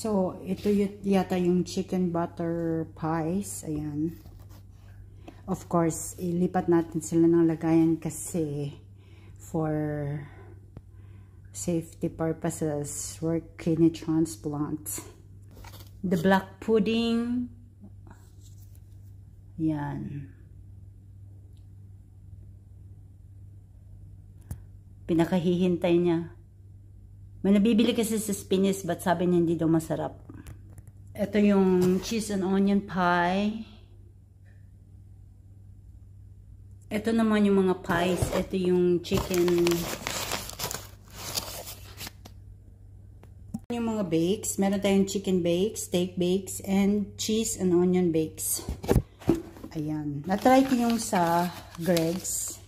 So, ito yata yung chicken butter pies. Ayan. Of course, ilipat natin sila ng lagayan kasi for safety purposes, for kidney transplant. The black pudding. Yan. Pinakahihintay niya. May nabibili kasi sa Spinis, but sabi niya hindi daw masarap. Ito yung cheese and onion pie. Ito naman yung mga pies. Ito yung chicken. Yung mga bakes. Meron tayong chicken bakes, steak bakes, and cheese and onion bakes. Ayan. Na-try ko yung sa Greg's.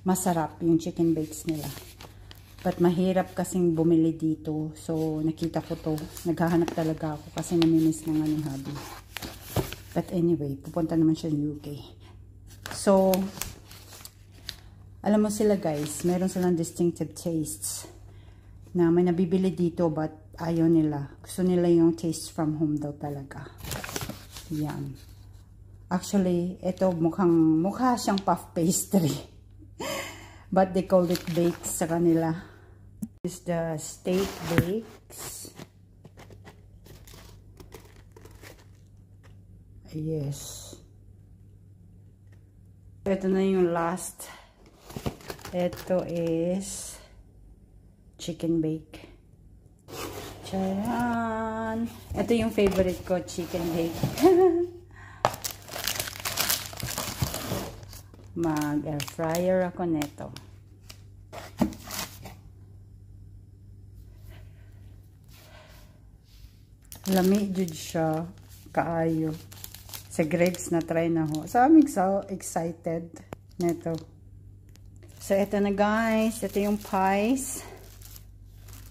Masarap yung chicken bakes nila. But mahirap kasing bumili dito. So, nakita ko to. Naghahanap talaga ako kasi namimiss na nga ng hubby. But anyway, pupunta naman siya ng UK. So, alam mo sila guys, meron silang distinctive tastes na may nabibili dito but ayaw nila. Gusto nila yung taste from home daw talaga. Yan. Actually, ito mukha siyang puff pastry. But they call it bakes sa kanila. This is the steak bakes. Yes. Ito na yung last. Ito is chicken bake. Charan! Ito yung favorite ko, chicken bake. Mag-air fryer ako neto. Lami jud siya kaayo. Sa Greg's na try na ho. So I'm so excited neto. So ito na guys, ito yung pies.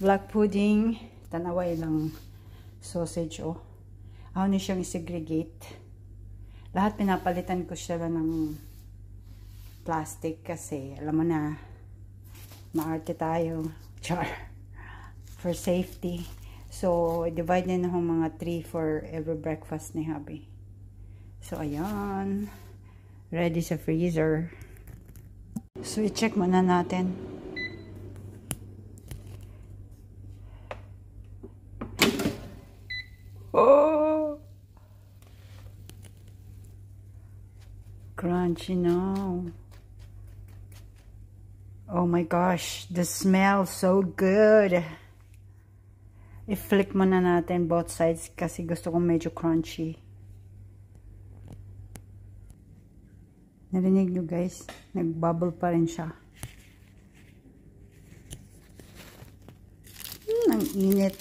Black pudding, tanaway lang sausage oh. Ako ni siyang segregate. Lahat pinapalitan ko siya ng plastic kasi alam mo na maarte tayo. Char. For safety. So, divide na ng mga 3 for every breakfast ni hubby. So, ayan. Ready sa freezer. So, i-check muna natin. Oh! Crunchy now. Oh my gosh. The smell so good. I-flick muna natin both sides kasi gusto ko medyo crunchy. Narinig nyo guys? Nag-bubble pa rin siya. Ang init.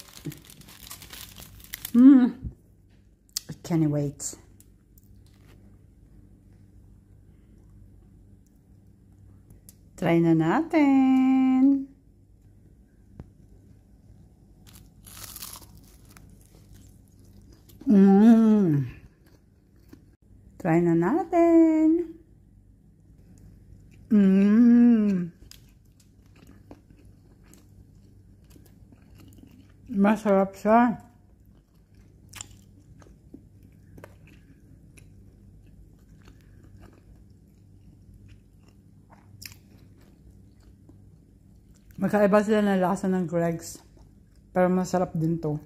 I can't wait. Try na natin. Try na natin. Masarap siya. Magkaiba sila ng lasa ng Greg's. Pero masarap din to.